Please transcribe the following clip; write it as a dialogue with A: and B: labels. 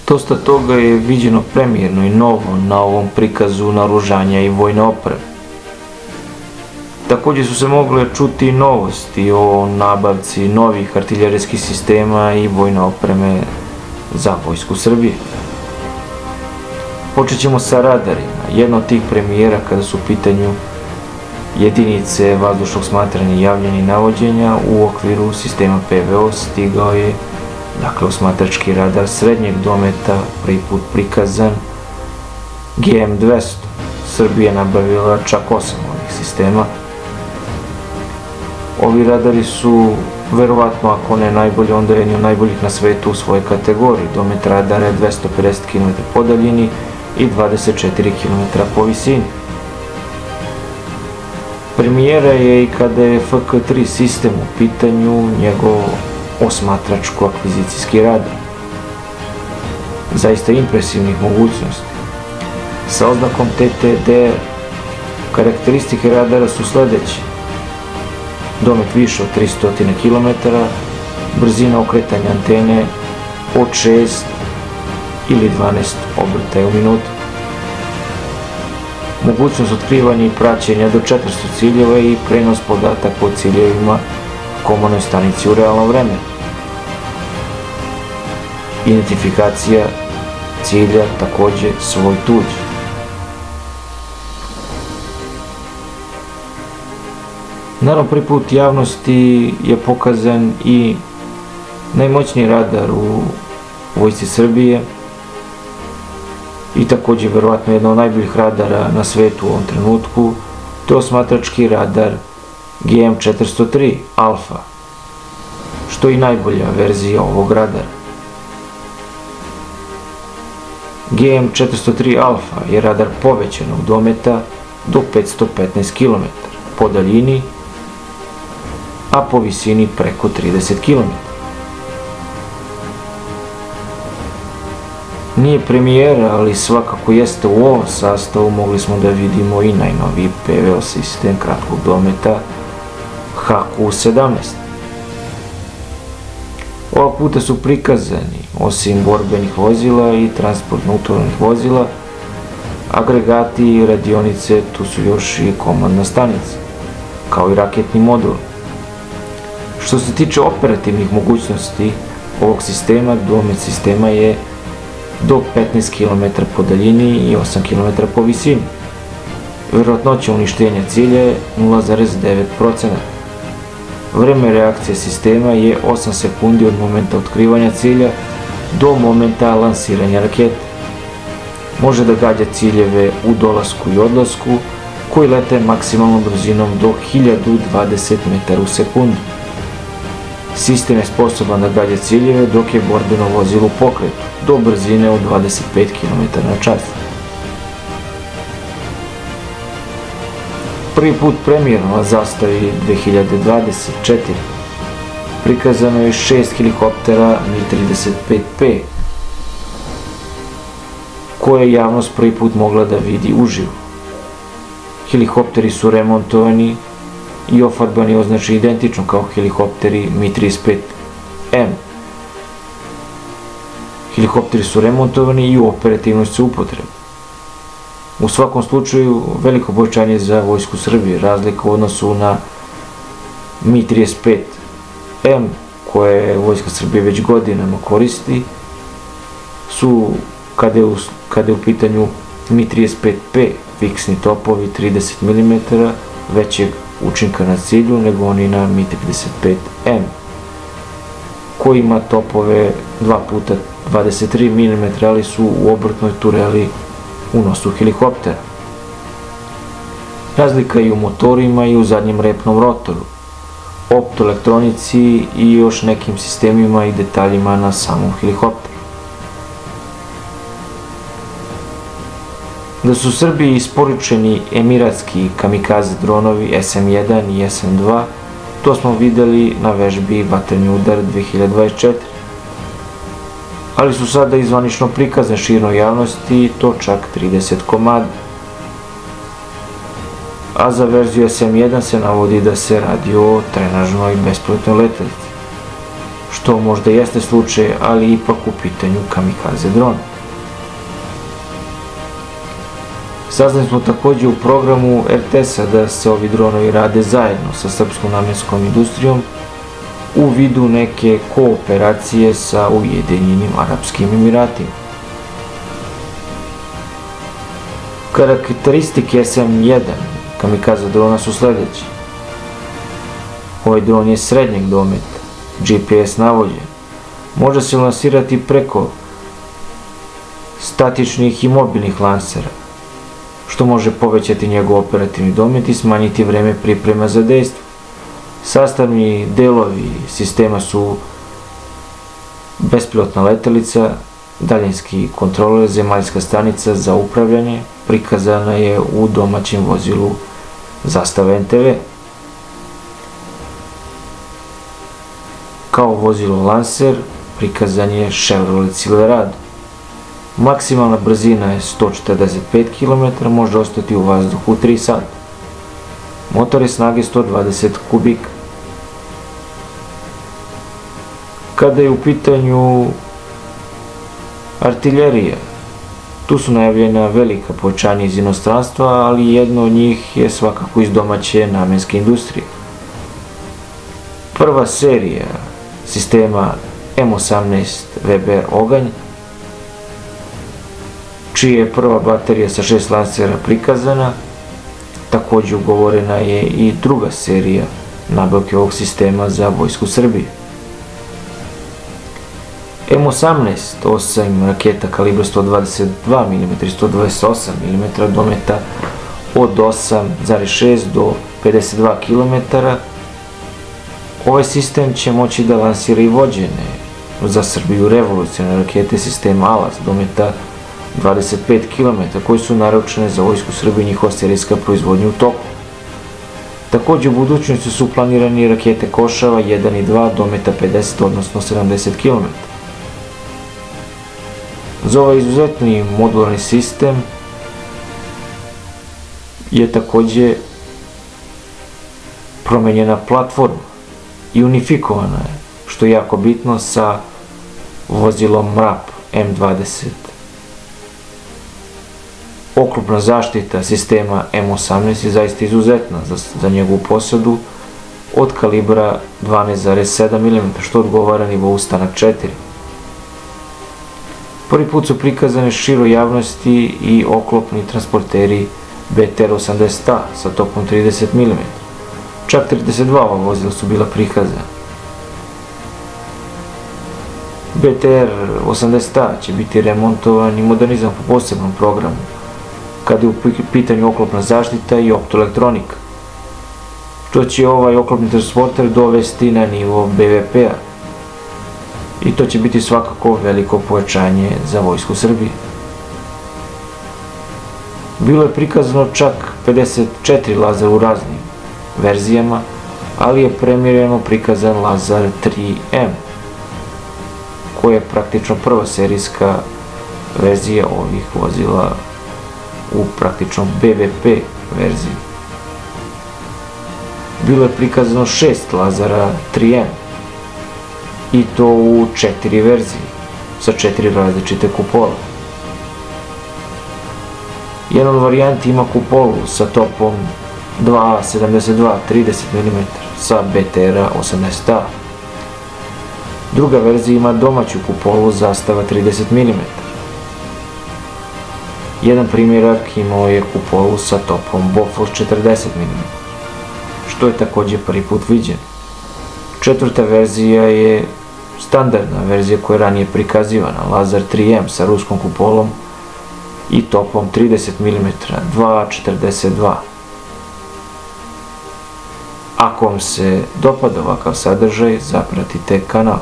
A: Dosta toga je viđeno premijerno i novo na ovom prikazu naoružanja i vojne opreme. Također su se mogle čuti novosti o nabavci novih artiljerijskih sistema i vojne opreme za Vojsku Srbije. Počet ćemo sa radarima. Jedna od tih premijera kada su u pitanju jedinice vazdušnog smatranja i javljanja i navođenja u okviru sistema PVO stigao je osmatrački radar srednjeg dometa, prvi put prikazan GM200. Srbija je nabavila čak 8 ovih sistema. Ovi radari su verovatno, ako ne najbolji, onda jedni od najboljih na svetu u svojoj kategoriji. Domet radara je 250 km po daljini i 24 km po visini. Premijera je i kada je FK3 sistem u pitanju, njegov osmatračko-akvizicijski radar. Zaista impresivnih mogućnosti. Sa oznakom TTDR karakteristike radara su sledeće: domet više od 300 km, brzina okretanja antene od 6 ili 12 obrtaja u minutu, mogućnost otkrivanja i praćenja do 400 ciljeva i prenos podataka o ciljevima komandnoj stanici u realnom vremenu, identifikacija cilja takođe svoj tuđ. Naravno, prvi put javnosti je pokazan i najmoćniji radar u Vojsci Srbije i takođe verovatno jedna od najboljih radara na svetu u ovom trenutku. To je osmatrački radar GM403 Alfa, što je i najbolja verzija ovog radara. GM403 Alfa je radar povećanog dometa do 515 km po daljini, a po visini preko 30 km. Nije premijera, ali svakako jeste u ovom sastavu. Mogli smo da vidimo i najnoviji PVO sistem kratkog dometa HQ-17. Ovog puta su prikazani, osim borbenih vozila i transportno-utovarnih vozila, agregati i radionice. Tu su još i komandna stanica, kao i raketni modul. Što se tiče operativnih mogućnosti ovog sistema, domet sistema je do 15 km po daljini i 8 km po visini. Verovatnoća uništenja cilja je 0,9%. Vreme reakcije sistema je 8 sekundi od momenta otkrivanja cilja do momenta lansiranja rakete. Može da gađa ciljeve u dolasku i odlasku, koji lete maksimalnom brzinom do 1020 metara u sekundu. Sistem je sposoban da gađa ciljeve dok je borbeno vozilo u pokretu, do brzine od 25 km na čas. Prvi put premijerno na zastavi 2024. Prikazano je 6 helikoptera Mi-35P, koje je javnost prvi put mogla da vidi uživo. Helikopteri su remontovani i ofarbani označeni identično kao helikopteri Mi-35M. Helikopteri su remontovani i u operativnoj su upotrebi. U svakom slučaju, veliko povećanje za Vojsku Srbije. Razlika u odnosu na Mi-35M, koje Vojska Srbije već godinama koristi, su, kada je u pitanju Mi-35P, fiksni topovi 30 mm većeg učinka na cilju nego oni na Mi-35M, koji ima topove 2x23 mm, ali su u obrtnoj tureli u nosu helikoptera. Razlika je u motorima i u zadnjem repnom rotoru, optoelektronici i još nekim sistemima i detaljima na samom helikopteru. Da su Srbiji isporučeni emiratski kamikaze dronovi SM-1 i SM-2, to smo videli na vežbi Vatreni udar 2024. Ali su sada i zvanično prikazane širnoj javnosti i to čak 30 komada. A za verziju SM-1 se navodi da se radi o trenažnoj bespilotnoj letelici, što to možda jeste slučaj, ali ipak u pitanju kamikaze dron. Saznali smo takođe u programu RTS-a da se ovi dronovi rade zajedno sa srpskom namenskom industrijom u vidu neke kooperacije sa Ujedinjenim Arapskim Emiratima. Karakteristike SM-1 kamikaze drona su sledeće. Ovaj dron je srednjeg dometa, GPS navođen, može se lansirati preko statičnih i mobilnih lansera, što može povećati njegov operativni domet i smanjiti vreme priprema za dejstvo. Sastavni delovi sistema su bespilotna letelica, daljinski kontroler, zemaljska stanica za upravljanje, prikazana je u domaćem vozilu Zastava NTV. Kao vozilo Lancer prikazan je Chevrolet Silverado. Maksimalna brzina je 145 km, može ostati u vazduhu 3 sata. Motor je snage 120 kubika. Kada je u pitanju artiljerija, tu su najavljena velika povećanja iz inostranstva, ali jedno od njih je svakako iz domaće namenske industrije. Prva serija sistema M18 Weber Oganj, čija je prva baterija sa 6 lansera prikazana, takođe ugovorena je i druga serija nabavke ovog sistema za Vojsku Srbije. M18, 8 raketa kalibra 122 mm i 128 mm dometa od 8,6 do 52 km. Ovaj sistem će moći da lansira i vođene za Srbiju revolucionarne rakete sistema Alas dometa 25 km, koji su naručene za Vojsku Srbije i njihova serijska proizvodnja u toku. Takođe u budućnosti su planirani rakete Košava 1 i 2 dometa 50, odnosno 70 km. Za ovaj izuzetni modularni sistem je takođe promenjena platforma i unifikovana je, što je jako bitno, sa vozilom MRAP M20. Oklopna zaštita sistema M18 je zaista izuzetna za njegovu posadu od kalibra 12,7 mm, što odgovara nivou Stanak 4. Prvi put su prikazane široj javnosti i oklopni transporteri BTR-80A sa topom 30 mm. Čak 32 ova vozila su bila prikazana. BTR-80A će biti remontovan i modernizam po posebnom programu, kada je u pitanju oklopna zaštita i optoelektronika, što će ovaj oklopni transporter dovesti na nivo BVP-a. I to će biti svakako veliko povećanje za Vojsku Srbije. Bilo je prikazano čak 54 Lazara u raznim verzijama, ali je premijerno prikazan Lazar 3M, koja je praktično prva serijska verzija ovih vozila u praktično BVP verziji. Bilo je prikazano 6 Lazara 3M, i to u 4 verzije, sa 4 različite kupola. Jedan od varijanti ima kupolu sa topom 2,72 30 mm sa BTR-80A. Druga verzija ima domaću kupolu Zastava 30 mm. Jedan primjerak imao je kupolu sa topom Bofors 40 mm, što je takođe prvi put viđen. Četvrta verzija je standardna verzija koja je ranije prikazivana, Lazar 3M sa ruskom kupolom i topom 30 mm 2,42. Ako vam se dopada ovakav sadržaj, zapratite kanal.